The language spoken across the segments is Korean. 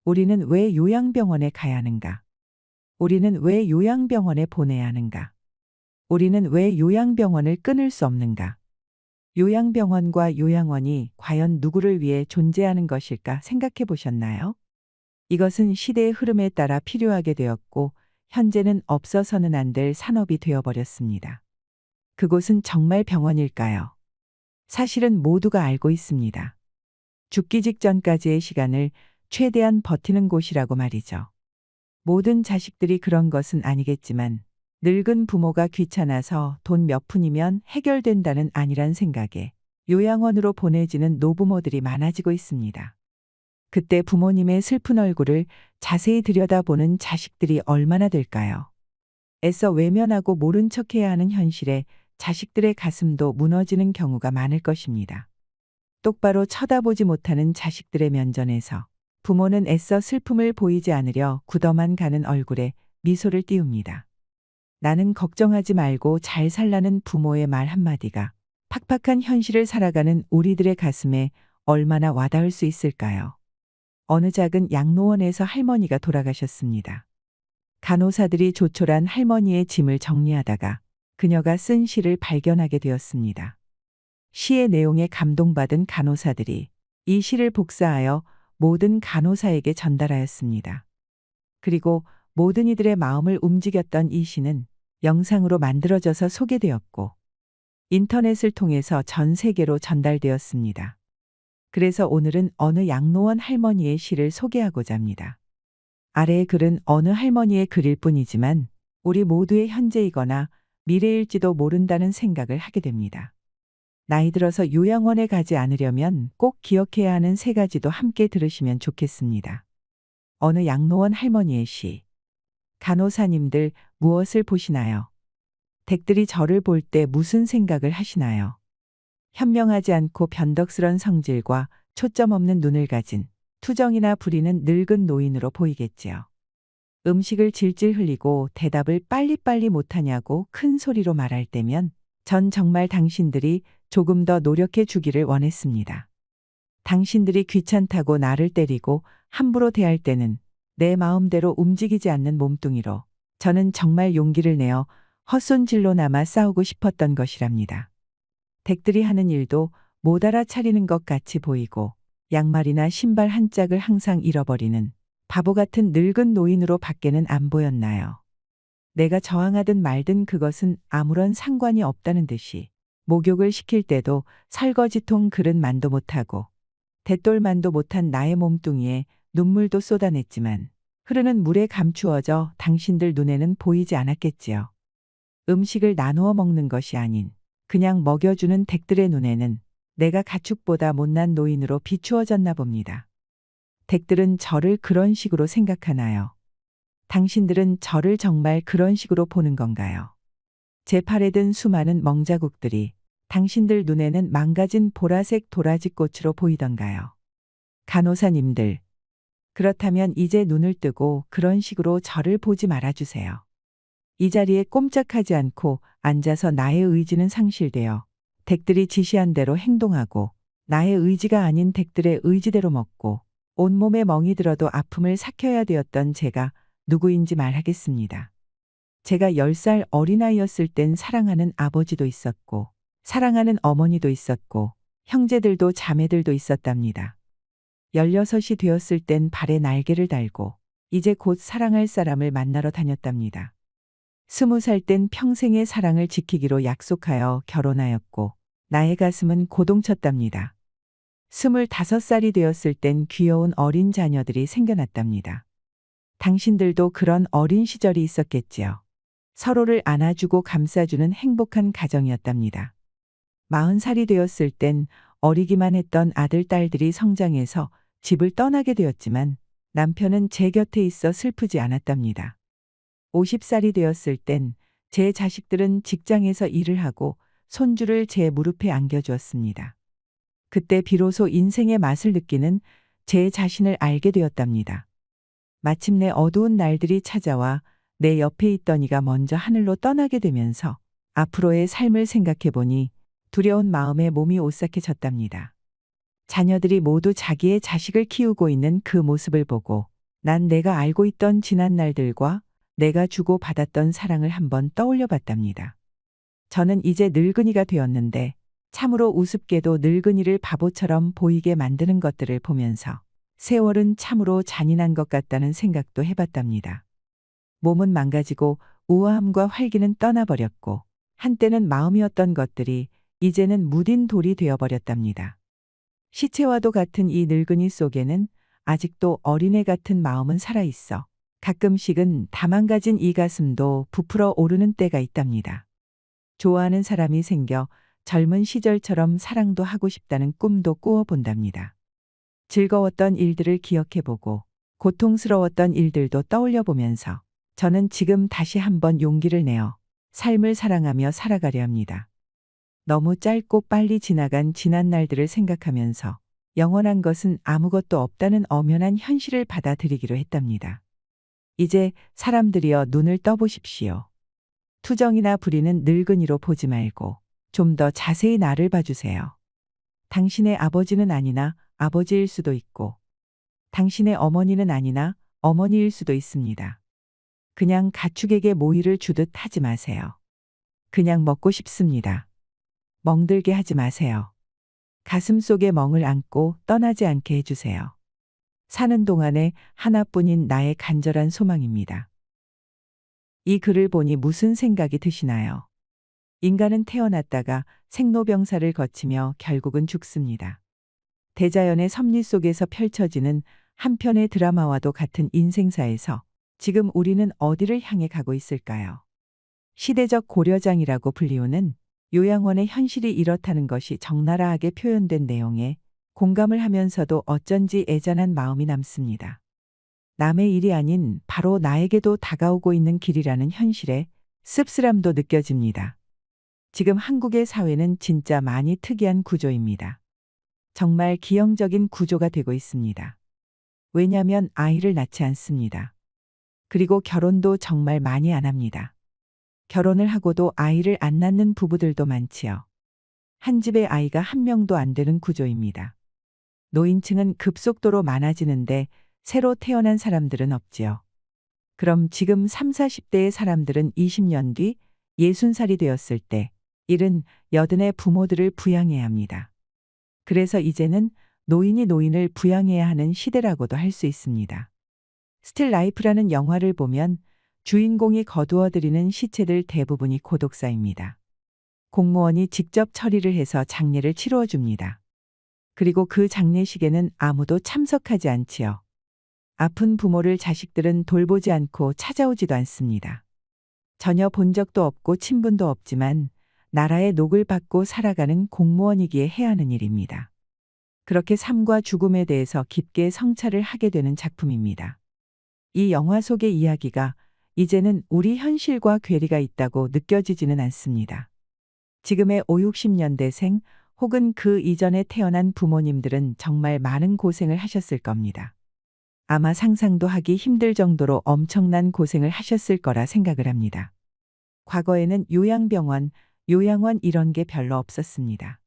우리는 왜 요양병원에 가야 하는가? 우리는 왜 요양병원에 보내야 하는가? 우리는 왜 요양병원을 끊을 수 없는가? 요양병원과 요양원이 과연 누구를 위해 존재하는 것일까 생각해 보셨나요? 이것은 시대의 흐름에 따라 필요하게 되었고, 현재는 없어서는 안 될 산업이 되어버렸습니다. 그곳은 정말 병원일까요? 사실은 모두가 알고 있습니다. 죽기 직전까지의 시간을 최대한 버티는 곳이라고 말이죠. 모든 자식들이 그런 것은 아니겠지만, 늙은 부모가 귀찮아서 돈 몇 푼이면 해결된다는 아니란 생각에 요양원으로 보내지는 노부모들이 많아지고 있습니다. 그때 부모님의 슬픈 얼굴을 자세히 들여다보는 자식들이 얼마나 될까요? 애써 외면하고 모른 척해야 하는 현실에 자식들의 가슴도 무너지는 경우가 많을 것입니다. 똑바로 쳐다보지 못하는 자식들의 면전에서 부모는 애써 슬픔을 보이지 않으려 굳어만 가는 얼굴에 미소를 띄웁니다. 나는 걱정하지 말고 잘 살라는 부모의 말 한마디가 팍팍한 현실을 살아가는 우리들의 가슴에 얼마나 와닿을 수 있을까요? 어느 작은 양로원에서 할머니가 돌아가셨습니다. 간호사들이 조촐한 할머니의 짐을 정리하다가 그녀가 쓴 시를 발견하게 되었습니다. 시의 내용에 감동받은 간호사들이 이 시를 복사하여 모든 간호사에게 전달하였습니다. 그리고 모든 이들의 마음을 움직였던 이 시는 영상으로 만들어져서 소개되었고 인터넷을 통해서 전 세계로 전달되었습니다. 그래서 오늘은 어느 양로원 할머니의 시를 소개하고자 합니다. 아래의 글은 어느 할머니의 글일 뿐이지만 우리 모두의 현재이거나 미래일지도 모른다는 생각을 하게 됩니다. 나이 들어서 요양원에 가지 않으려면 꼭 기억해야 하는 세 가지도 함께 들으시면 좋겠습니다. 어느 양로원 할머니의 시. 간호사님들 무엇을 보시나요? 댁들이 저를 볼 때 무슨 생각을 하시나요? 현명하지 않고 변덕스런 성질과 초점 없는 눈을 가진 투정이나 부리는 늙은 노인으로 보이겠지요. 음식을 질질 흘리고 대답을 빨리빨리 못하냐고 큰 소리로 말할 때면 전 정말 당신들이 조금 더 노력해 주기를 원했습니다. 당신들이 귀찮다고 나를 때리고 함부로 대할 때는 내 마음대로 움직이지 않는 몸뚱이로 저는 정말 용기를 내어 헛손질로나마 싸우고 싶었던 것이랍니다. 댁들이 하는 일도 못 알아차리는 것 같이 보이고 양말이나 신발 한 짝을 항상 잃어버리는 바보 같은 늙은 노인으로 밖에는 안 보였나요? 내가 저항하든 말든 그것은 아무런 상관이 없다는 듯이 목욕을 시킬 때도 설거지통 그릇만도 못하고 대똘만도 못한 나의 몸뚱이에 눈물도 쏟아냈지만 흐르는 물에 감추어져 당신들 눈에는 보이지 않았겠지요. 음식을 나누어 먹는 것이 아닌 그냥 먹여주는 댁들의 눈에는 내가 가축보다 못난 노인으로 비추어졌나 봅니다. 댁들은 저를 그런 식으로 생각하나요? 당신들은 저를 정말 그런 식으로 보는 건가요? 제 팔에 든 수많은 멍자국들이 당신들 눈에는 망가진 보라색 도라지꽃으로 보이던가요? 간호사님들, 그렇다면 이제 눈을 뜨고 그런 식으로 저를 보지 말아주세요. 이 자리에 꼼짝하지 않고 앉아서 나의 의지는 상실되어 댁들이 지시한 대로 행동하고 나의 의지가 아닌 댁들의 의지대로 먹고 온몸에 멍이 들어도 아픔을 삭혀야 되었던 제가 누구인지 말하겠습니다. 제가 10살 어린아이였을 땐 사랑하는 아버지도 있었고 사랑하는 어머니도 있었고 형제들도 자매들도 있었답니다. 16이 되었을 땐 발에 날개를 달고 이제 곧 사랑할 사람을 만나러 다녔답니다. 20살 땐 평생의 사랑을 지키기로 약속하여 결혼하였고 나의 가슴은 고동쳤답니다. 25살이 되었을 땐 귀여운 어린 자녀들이 생겨났답니다. 당신들도 그런 어린 시절이 있었겠지요. 서로를 안아주고 감싸주는 행복한 가정이었답니다. 40살이 되었을 땐 어리기만 했던 아들, 딸들이 성장해서 집을 떠나게 되었지만 남편은 제 곁에 있어 슬프지 않았답니다. 50살이 되었을 땐 제 자식들은 직장에서 일을 하고 손주를 제 무릎에 안겨주었습니다. 그때 비로소 인생의 맛을 느끼는 제 자신을 알게 되었답니다. 마침내 어두운 날들이 찾아와 내 옆에 있던 이가 먼저 하늘로 떠나게 되면서 앞으로의 삶을 생각해 보니 두려운 마음에 몸이 오싹해졌답니다. 자녀들이 모두 자기의 자식을 키우고 있는 그 모습을 보고 난 내가 알고 있던 지난 날들과 내가 주고 받았던 사랑을 한번 떠올려 봤답니다. 저는 이제 늙은이가 되었는데 참으로 우습게도 늙은이를 바보처럼 보이게 만드는 것들을 보면서 세월은 참으로 잔인한 것 같다는 생각도 해봤답니다. 몸은 망가지고 우아함과 활기는 떠나버렸고 한때는 마음이었던 것들이 이제는 무딘 돌이 되어버렸답니다. 시체와도 같은 이 늙은이 속에는 아직도 어린애 같은 마음은 살아있어 가끔씩은 다 망가진 이 가슴도 부풀어 오르는 때가 있답니다. 좋아하는 사람이 생겨 젊은 시절처럼 사랑도 하고 싶다는 꿈도 꾸어본답니다. 즐거웠던 일들을 기억해보고 고통스러웠던 일들도 떠올려보면서 저는 지금 다시 한번 용기를 내어 삶을 사랑하며 살아가려 합니다. 너무 짧고 빨리 지나간 지난 날들을 생각하면서 영원한 것은 아무것도 없다는 엄연한 현실을 받아들이기로 했답니다. 이제 사람들이여 눈을 떠보십시오. 투정이나 부리는 늙은이로 보지 말고 좀 더 자세히 나를 봐주세요. 당신의 아버지는 아니나 아버지일 수도 있고 당신의 어머니는 아니나 어머니일 수도 있습니다. 그냥 가축에게 모이를 주듯 하지 마세요. 그냥 먹고 싶습니다. 멍들게 하지 마세요. 가슴 속에 멍을 안고 떠나지 않게 해주세요. 사는 동안에 하나뿐인 나의 간절한 소망입니다. 이 글을 보니 무슨 생각이 드시나요? 인간은 태어났다가 생로병사를 거치며 결국은 죽습니다. 대자연의 섭리 속에서 펼쳐지는 한 편의 드라마와도 같은 인생사에서 지금 우리는 어디를 향해 가고 있을까요? 시대적 고려장이라고 불리우는 요양원의 현실이 이렇다는 것이 적나라하게 표현된 내용에 공감을 하면서도 어쩐지 애잔한 마음이 남습니다. 남의 일이 아닌 바로 나에게도 다가오고 있는 길이라는 현실에 씁쓸함도 느껴집니다. 지금 한국의 사회는 진짜 많이 특이한 구조입니다. 정말 기형적인 구조가 되고 있습니다. 왜냐하면 아이를 낳지 않습니다. 그리고 결혼도 정말 많이 안 합니다. 결혼을 하고도 아이를 안 낳는 부부들도 많지요. 한 집에 아이가 한 명도 안 되는 구조입니다. 노인층은 급속도로 많아지는데 새로 태어난 사람들은 없지요. 그럼 지금 30, 40대의 사람들은 20년 뒤 60살이 되었을 때 70, 80의 부모들을 부양해야 합니다. 그래서 이제는 노인이 노인을 부양해야 하는 시대라고도 할 수 있습니다. 스틸 라이프라는 영화를 보면 주인공이 거두어들이는 시체들 대부분이 고독사입니다. 공무원이 직접 처리를 해서 장례를 치루어 줍니다. 그리고 그 장례식에는 아무도 참석하지 않지요. 아픈 부모를 자식들은 돌보지 않고 찾아오지도 않습니다. 전혀 본 적도 없고 친분도 없지만 나라의 녹을 받고 살아가는 공무원이기에 해야 하는 일입니다. 그렇게 삶과 죽음에 대해서 깊게 성찰을 하게 되는 작품입니다. 이 영화 속의 이야기가 이제는 우리 현실과 괴리가 있다고 느껴지지는 않습니다. 지금의 5, 60년대생 혹은 그 이전에 태어난 부모님들은 정말 많은 고생을 하셨을 겁니다. 아마 상상도 하기 힘들 정도로 엄청난 고생을 하셨을 거라 생각을 합니다. 과거에는 요양병원, 요양원 이런 게 별로 없었습니다.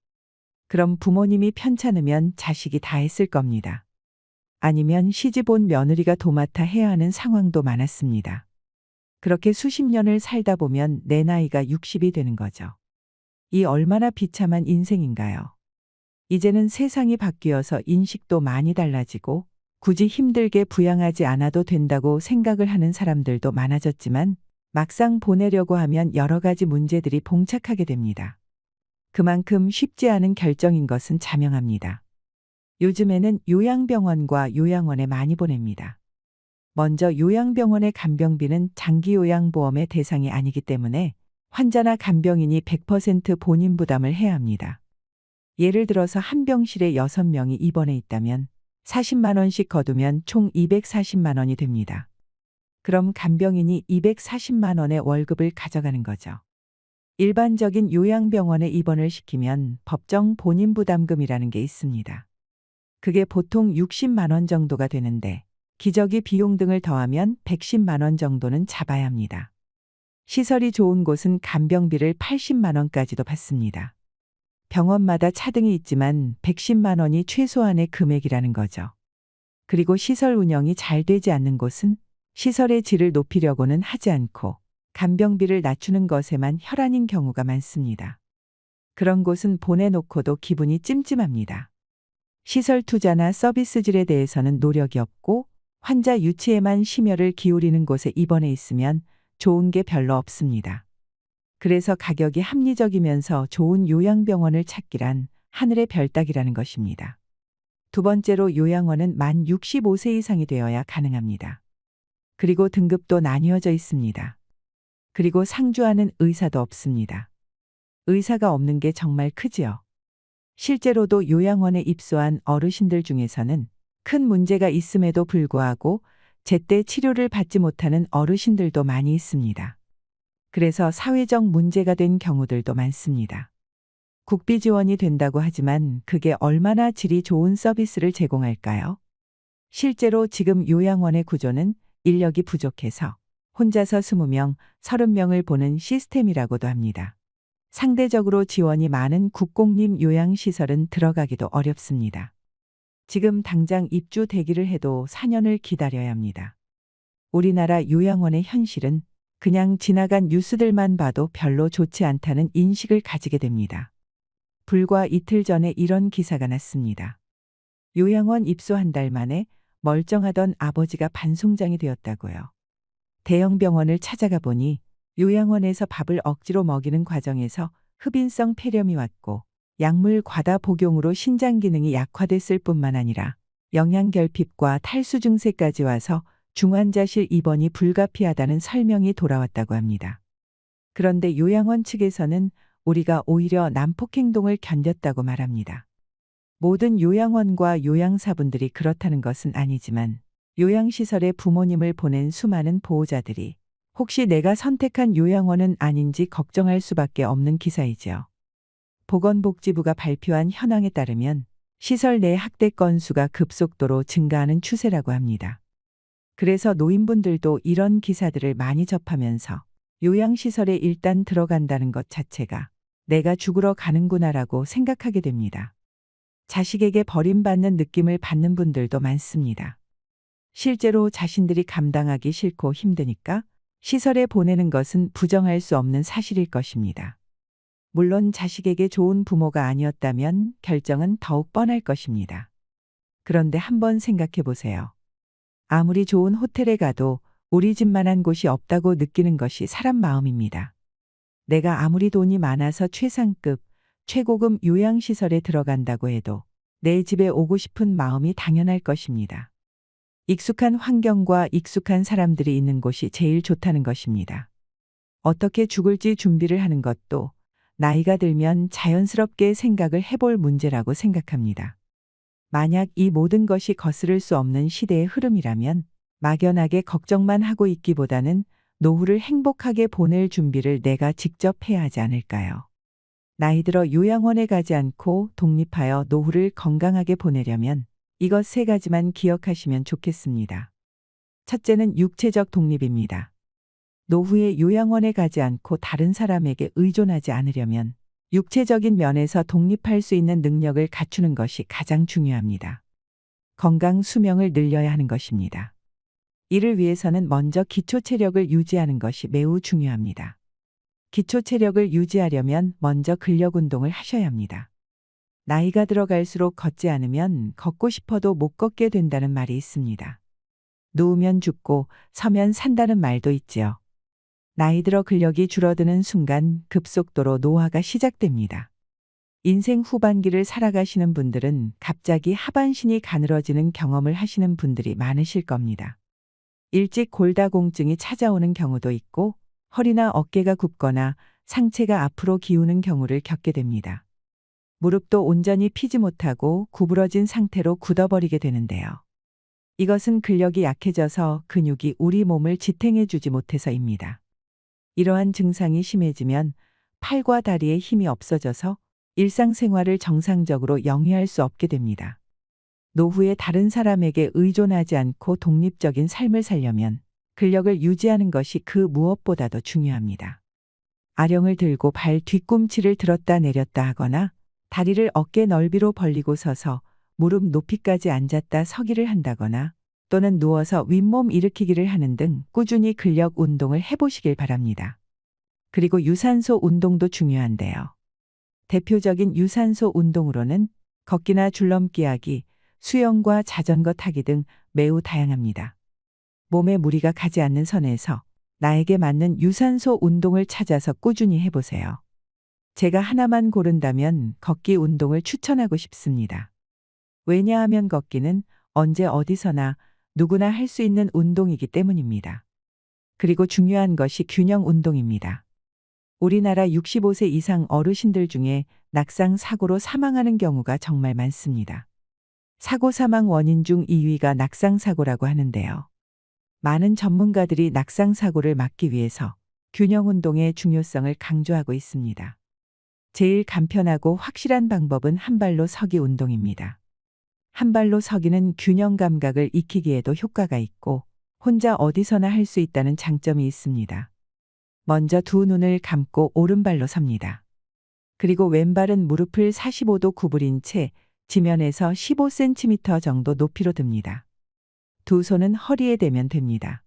그럼 부모님이 편찮으면 자식이 다 했을 겁니다. 아니면 시집 온 며느리가 도맡아 해야 하는 상황도 많았습니다. 그렇게 수십 년을 살다 보면 내 나이가 60이 되는 거죠. 이 얼마나 비참한 인생인가요? 이제는 세상이 바뀌어서 인식도 많이 달라지고 굳이 힘들게 부양하지 않아도 된다고 생각을 하는 사람들도 많아졌지만 막상 보내려고 하면 여러 가지 문제들이 봉착하게 됩니다. 그만큼 쉽지 않은 결정인 것은 자명합니다. 요즘에는 요양병원과 요양원에 많이 보냅니다. 먼저 요양병원의 간병비는 장기요양보험의 대상이 아니기 때문에 환자나 간병인이 100% 본인 부담을 해야 합니다. 예를 들어서 한 병실에 6명이 입원해 있다면 40만 원씩 거두면 총 240만 원이 됩니다. 그럼 간병인이 240만 원의 월급을 가져가는 거죠. 일반적인 요양병원에 입원을 시키면 법정 본인 부담금이라는 게 있습니다. 그게 보통 60만 원 정도가 되는데 기저귀 비용 등을 더하면 110만 원 정도는 잡아야 합니다. 시설이 좋은 곳은 간병비를 80만 원까지도 받습니다. 병원마다 차등이 있지만 110만 원이 최소한의 금액이라는 거죠. 그리고 시설 운영이 잘 되지 않는 곳은 시설의 질을 높이려고는 하지 않고 간병비를 낮추는 것에만 혈안인 경우가 많습니다. 그런 곳은 보내놓고도 기분이 찜찜합니다. 시설 투자나 서비스 질에 대해서는 노력이 없고 환자 유치에만 심혈을 기울이는 곳에 입원해 있으면 좋은 게 별로 없습니다. 그래서 가격이 합리적이면서 좋은 요양병원을 찾기란 하늘의 별 따기라는 것입니다. 두 번째로 요양원은 만 65세 이상이 되어야 가능합니다. 그리고 등급도 나뉘어져 있습니다. 그리고 상주하는 의사도 없습니다. 의사가 없는 게 정말 크지요. 실제로도 요양원에 입소한 어르신들 중에서는 큰 문제가 있음에도 불구하고 제때 치료를 받지 못하는 어르신들도 많이 있습니다. 그래서 사회적 문제가 된 경우들도 많습니다. 국비 지원이 된다고 하지만 그게 얼마나 질이 좋은 서비스를 제공할까요? 실제로 지금 요양원의 구조는 인력이 부족해서 혼자서 20명, 30명을 보는 시스템이라고도 합니다. 상대적으로 지원이 많은 국공립 요양시설은 들어가기도 어렵습니다. 지금 당장 입주 대기를 해도 4년을 기다려야 합니다. 우리나라 요양원의 현실은 그냥 지나간 뉴스들만 봐도 별로 좋지 않다는 인식을 가지게 됩니다. 불과 이틀 전에 이런 기사가 났습니다. 요양원 입소 한 달 만에 멀쩡하던 아버지가 반송장이 되었다고요. 대형 병원을 찾아가 보니 요양원에서 밥을 억지로 먹이는 과정에서 흡인성 폐렴이 왔고 약물 과다 복용으로 신장 기능이 약화됐을 뿐만 아니라 영양결핍과 탈수 증세까지 와서 중환자실 입원이 불가피하다는 설명이 돌아왔다고 합니다. 그런데 요양원 측에서는 우리가 오히려 난폭행동을 견뎠다고 말합니다. 모든 요양원과 요양사분들이 그렇다는 것은 아니지만 요양시설에 부모님을 보낸 수많은 보호자들이 혹시 내가 선택한 요양원은 아닌지 걱정할 수밖에 없는 기사이지요. 보건복지부가 발표한 현황에 따르면 시설 내 학대 건수가 급속도로 증가하는 추세라고 합니다. 그래서 노인분들도 이런 기사들을 많이 접하면서 요양시설에 일단 들어간다는 것 자체가 내가 죽으러 가는구나라고 생각하게 됩니다. 자식에게 버림받는 느낌을 받는 분들도 많습니다. 실제로 자신들이 감당하기 싫고 힘드니까 시설에 보내는 것은 부정할 수 없는 사실일 것입니다. 물론 자식에게 좋은 부모가 아니었다면 결정은 더욱 뻔할 것입니다. 그런데 한번 생각해 보세요. 아무리 좋은 호텔에 가도 우리 집만한 곳이 없다고 느끼는 것이 사람 마음입니다. 내가 아무리 돈이 많아서 최상급, 최고급 요양시설에 들어간다고 해도 내 집에 오고 싶은 마음이 당연할 것입니다. 익숙한 환경과 익숙한 사람들이 있는 곳이 제일 좋다는 것입니다. 어떻게 죽을지 준비를 하는 것도 나이가 들면 자연스럽게 생각을 해볼 문제라고 생각합니다. 만약 이 모든 것이 거스를 수 없는 시대의 흐름이라면 막연하게 걱정만 하고 있기보다는 노후를 행복하게 보낼 준비를 내가 직접 해야 하지 않을까요? 나이 들어 요양원에 가지 않고 독립하여 노후를 건강하게 보내려면 이것 세 가지만 기억하시면 좋겠습니다. 첫째는 육체적 독립입니다. 노후에 요양원에 가지 않고 다른 사람에게 의존하지 않으려면 육체적인 면에서 독립할 수 있는 능력을 갖추는 것이 가장 중요합니다. 건강 수명을 늘려야 하는 것입니다. 이를 위해서는 먼저 기초 체력을 유지하는 것이 매우 중요합니다. 기초 체력을 유지하려면 먼저 근력 운동을 하셔야 합니다. 나이가 들어갈수록 걷지 않으면 걷고 싶어도 못 걷게 된다는 말이 있습니다. 누우면 죽고 서면 산다는 말도 있지요. 나이 들어 근력이 줄어드는 순간 급속도로 노화가 시작됩니다. 인생 후반기를 살아가시는 분들은 갑자기 하반신이 가늘어지는 경험을 하시는 분들이 많으실 겁니다. 일찍 골다공증이 찾아오는 경우도 있고 허리나 어깨가 굽거나 상체가 앞으로 기우는 경우를 겪게 됩니다. 무릎도 온전히 피지 못하고 구부러진 상태로 굳어버리게 되는데요. 이것은 근력이 약해져서 근육이 우리 몸을 지탱해 주지 못해서입니다. 이러한 증상이 심해지면 팔과 다리에 힘이 없어져서 일상생활을 정상적으로 영위할 수 없게 됩니다. 노후에 다른 사람에게 의존하지 않고 독립적인 삶을 살려면 근력을 유지하는 것이 그 무엇보다도 중요합니다. 아령을 들고 발 뒤꿈치를 들었다 내렸다 하거나 다리를 어깨 넓이로 벌리고 서서 무릎 높이까지 앉았다 서기를 한다거나 또는 누워서 윗몸 일으키기를 하는 등 꾸준히 근력 운동을 해보시길 바랍니다. 그리고 유산소 운동도 중요한데요. 대표적인 유산소 운동으로는 걷기나 줄넘기 하기, 수영과 자전거 타기 등 매우 다양합니다. 몸에 무리가 가지 않는 선에서 나에게 맞는 유산소 운동을 찾아서 꾸준히 해보세요. 제가 하나만 고른다면 걷기 운동을 추천하고 싶습니다. 왜냐하면 걷기는 언제 어디서나 누구나 할 수 있는 운동이기 때문입니다. 그리고 중요한 것이 균형 운동입니다. 우리나라 65세 이상 어르신들 중에 낙상 사고로 사망하는 경우가 정말 많습니다. 사고 사망 원인 중 2위가 낙상 사고라고 하는데요. 많은 전문가들이 낙상 사고를 막기 위해서 균형 운동의 중요성을 강조하고 있습니다. 제일 간편하고 확실한 방법은 한 발로 서기 운동입니다. 한 발로 서기는 균형 감각을 익히기에도 효과가 있고 혼자 어디서나 할 수 있다는 장점이 있습니다. 먼저 두 눈을 감고 오른발로 섭니다. 그리고 왼발은 무릎을 45도 구부린 채 지면에서 15cm 정도 높이로 듭니다. 두 손은 허리에 대면 됩니다.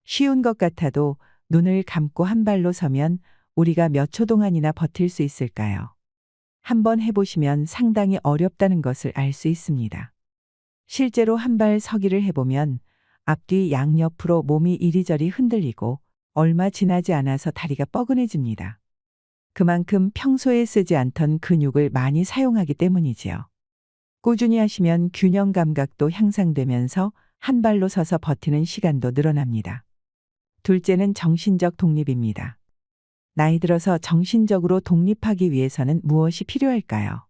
쉬운 것 같아도 눈을 감고 한 발로 서면 우리가 몇 초 동안이나 버틸 수 있을까요? 한번 해보시면 상당히 어렵다는 것을 알 수 있습니다. 실제로 한 발 서기를 해보면 앞뒤 양옆으로 몸이 이리저리 흔들리고 얼마 지나지 않아서 다리가 뻐근해집니다. 그만큼 평소에 쓰지 않던 근육을 많이 사용하기 때문이지요. 꾸준히 하시면 균형 감각도 향상되면서 한 발로 서서 버티는 시간도 늘어납니다. 둘째는 정신적 독립입니다. 나이 들어서 정신적으로 독립하기 위해서는 무엇이 필요할까요?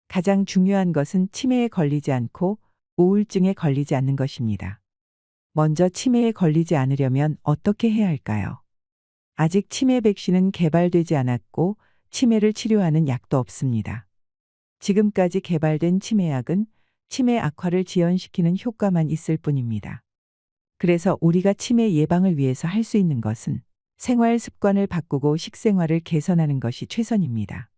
가장 중요한 것은 치매에 걸리지 않고 우울증에 걸리지 않는 것입니다. 먼저 치매에 걸리지 않으려면 어떻게 해야 할까요? 아직 치매 백신은 개발되지 않았고 치매를 치료하는 약도 없습니다. 지금까지 개발된 치매약은 치매 악화를 지연시키는 효과만 있을 뿐입니다. 그래서 우리가 치매 예방을 위해서 할 수 있는 것은 생활 습관을 바꾸고 식생활을 개선하는 것이 최선입니다.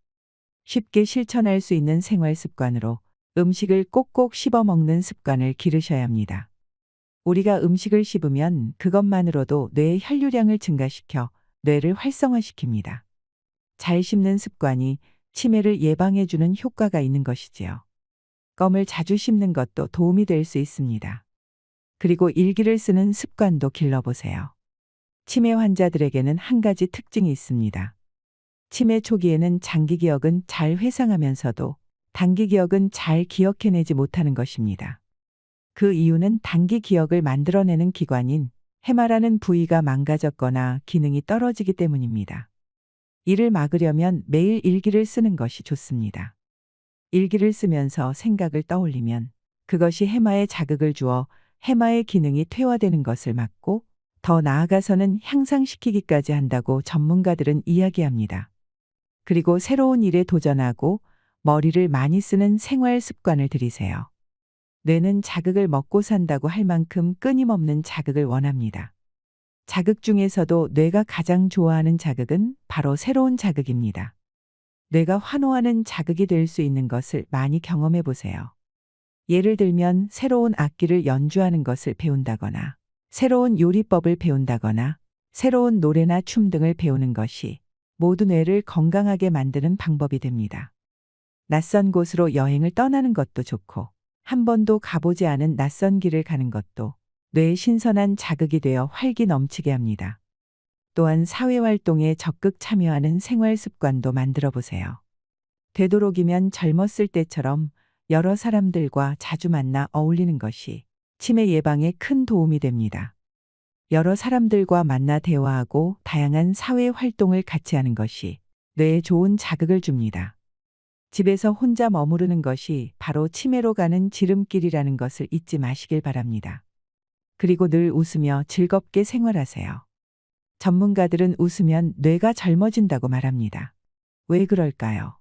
쉽게 실천할 수 있는 생활 습관으로 음식을 꼭꼭 씹어 먹는 습관을 기르셔야 합니다. 우리가 음식을 씹으면 그것만으로도 뇌의 혈류량을 증가시켜 뇌를 활성화시킵니다. 잘 씹는 습관이 치매를 예방해주는 효과가 있는 것이지요. 껌을 자주 씹는 것도 도움이 될 수 있습니다. 그리고 일기를 쓰는 습관도 길러보세요. 치매 환자들에게는 한 가지 특징이 있습니다. 치매 초기에는 장기 기억은 잘 회상하면서도 단기 기억은 잘 기억해내지 못하는 것입니다. 그 이유는 단기 기억을 만들어내는 기관인 해마라는 부위가 망가졌거나 기능이 떨어지기 때문입니다. 이를 막으려면 매일 일기를 쓰는 것이 좋습니다. 일기를 쓰면서 생각을 떠올리면 그것이 해마에 자극을 주어 해마의 기능이 퇴화되는 것을 막고 더 나아가서는 향상시키기까지 한다고 전문가들은 이야기합니다. 그리고 새로운 일에 도전하고 머리를 많이 쓰는 생활 습관을 들이세요. 뇌는 자극을 먹고 산다고 할 만큼 끊임없는 자극을 원합니다. 자극 중에서도 뇌가 가장 좋아하는 자극은 바로 새로운 자극입니다. 뇌가 환호하는 자극이 될 수 있는 것을 많이 경험해 보세요. 예를 들면 새로운 악기를 연주하는 것을 배운다거나 새로운 요리법을 배운다거나 새로운 노래나 춤 등을 배우는 것이 모두 뇌를 건강하게 만드는 방법이 됩니다. 낯선 곳으로 여행을 떠나는 것도 좋고 한 번도 가보지 않은 낯선 길을 가는 것도 뇌에 신선한 자극이 되어 활기 넘치게 합니다. 또한 사회활동에 적극 참여하는 생활 습관도 만들어 보세요. 되도록이면 젊었을 때처럼 여러 사람들과 자주 만나 어울리는 것이 치매 예방에 큰 도움이 됩니다. 여러 사람들과 만나 대화하고 다양한 사회 활동을 같이 하는 것이 뇌에 좋은 자극을 줍니다. 집에서 혼자 머무르는 것이 바로 치매로 가는 지름길이라는 것을 잊지 마시길 바랍니다. 그리고 늘 웃으며 즐겁게 생활하세요. 전문가들은 웃으면 뇌가 젊어진다고 말합니다. 왜 그럴까요?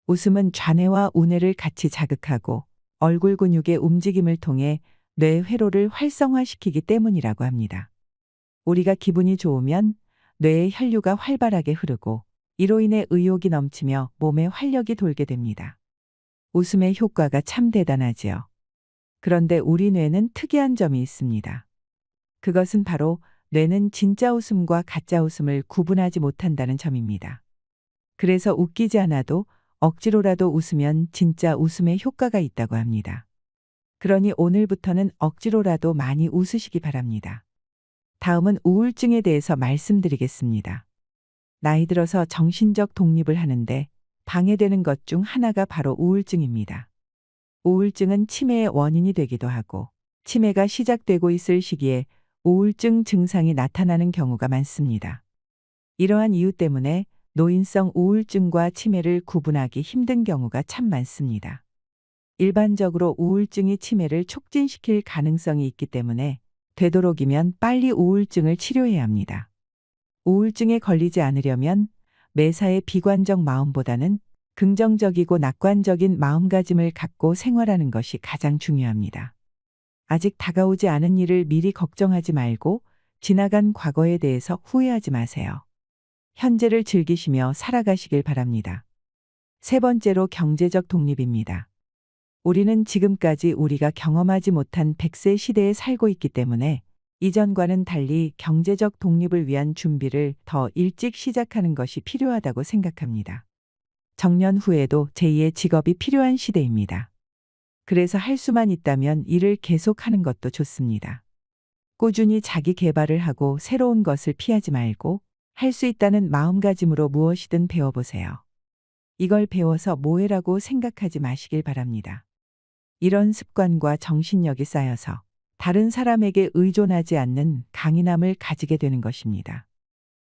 웃음은 좌뇌와 우뇌를 같이 자극하고 얼굴 근육의 움직임을 통해 뇌 회로를 활성화시키기 때문이라고 합니다. 우리가 기분이 좋으면 뇌의 혈류가 활발하게 흐르고 이로 인해 의욕이 넘치며 몸에 활력이 돌게 됩니다. 웃음의 효과가 참 대단하지요. 그런데 우리 뇌는 특이한 점이 있습니다. 그것은 바로 뇌는 진짜 웃음과 가짜 웃음을 구분하지 못한다는 점입니다. 그래서 웃기지 않아도 억지로라도 웃으면 진짜 웃음의 효과가 있다고 합니다. 그러니 오늘부터는 억지로라도 많이 웃으시기 바랍니다. 다음은 우울증에 대해서 말씀드리겠습니다. 나이 들어서 정신적 독립을 하는데 방해되는 것 중 하나가 바로 우울증입니다. 우울증은 치매의 원인이 되기도 하고 치매가 시작되고 있을 시기에 우울증 증상이 나타나는 경우가 많습니다. 이러한 이유 때문에 노인성 우울증과 치매를 구분하기 힘든 경우가 참 많습니다. 일반적으로 우울증이 치매를 촉진시킬 가능성이 있기 때문에 되도록이면 빨리 우울증을 치료해야 합니다. 우울증에 걸리지 않으려면 매사에 비관적 마음보다는 긍정적이고 낙관적인 마음가짐을 갖고 생활하는 것이 가장 중요합니다. 아직 다가오지 않은 일을 미리 걱정하지 말고 지나간 과거에 대해서 후회하지 마세요. 현재를 즐기시며 살아가시길 바랍니다. 세 번째로 경제적 독립입니다. 우리는 지금까지 우리가 경험하지 못한 100세 시대에 살고 있기 때문에 이전과는 달리 경제적 독립을 위한 준비를 더 일찍 시작하는 것이 필요하다고 생각합니다. 정년 후에도 제2의 직업이 필요한 시대입니다. 그래서 할 수만 있다면 일을 계속하는 것도 좋습니다. 꾸준히 자기 개발을 하고 새로운 것을 피하지 말고 할 수 있다는 마음가짐으로 무엇이든 배워보세요. 이걸 배워서 뭐해라고 생각하지 마시길 바랍니다. 이런 습관과 정신력이 쌓여서 다른 사람에게 의존하지 않는 강인함을 가지게 되는 것입니다.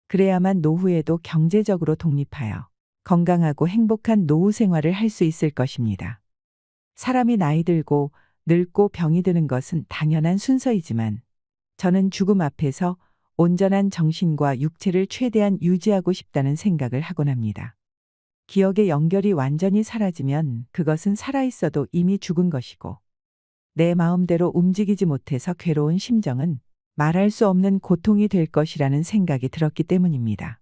그래야만 노후에도 경제적으로 독립하여 건강하고 행복한 노후 생활을 할 수 있을 것입니다. 사람이 나이 들고 늙고 병이 드는 것은 당연한 순서이지만 저는 죽음 앞에서 온전한 정신과 육체를 최대한 유지하고 싶다는 생각을 하곤 합니다. 기억의 연결이 완전히 사라지면 그것은 살아있어도 이미 죽은 것이고 내 마음대로 움직이지 못해서 괴로운 심정은 말할 수 없는 고통이 될 것이라는 생각이 들었기 때문입니다.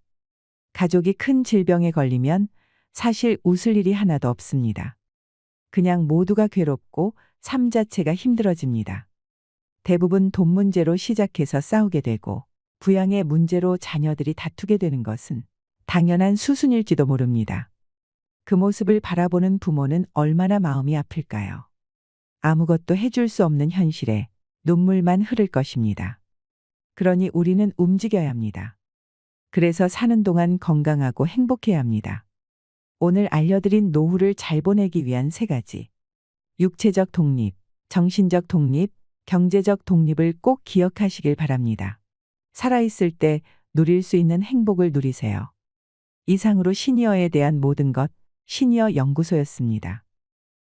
가족이 큰 질병에 걸리면 사실 웃을 일이 하나도 없습니다. 그냥 모두가 괴롭고 삶 자체가 힘들어집니다. 대부분 돈 문제로 시작해서 싸우게 되고 부양의 문제로 자녀들이 다투게 되는 것은 당연한 수순일지도 모릅니다. 그 모습을 바라보는 부모는 얼마나 마음이 아플까요? 아무것도 해줄 수 없는 현실에 눈물만 흐를 것입니다. 그러니 우리는 움직여야 합니다. 그래서 사는 동안 건강하고 행복해야 합니다. 오늘 알려드린 노후를 잘 보내기 위한 3가지. 육체적 독립, 정신적 독립, 경제적 독립을 꼭 기억하시길 바랍니다. 살아있을 때 누릴 수 있는 행복을 누리세요. 이상으로 시니어에 대한 모든 것, 시니어 연구소였습니다.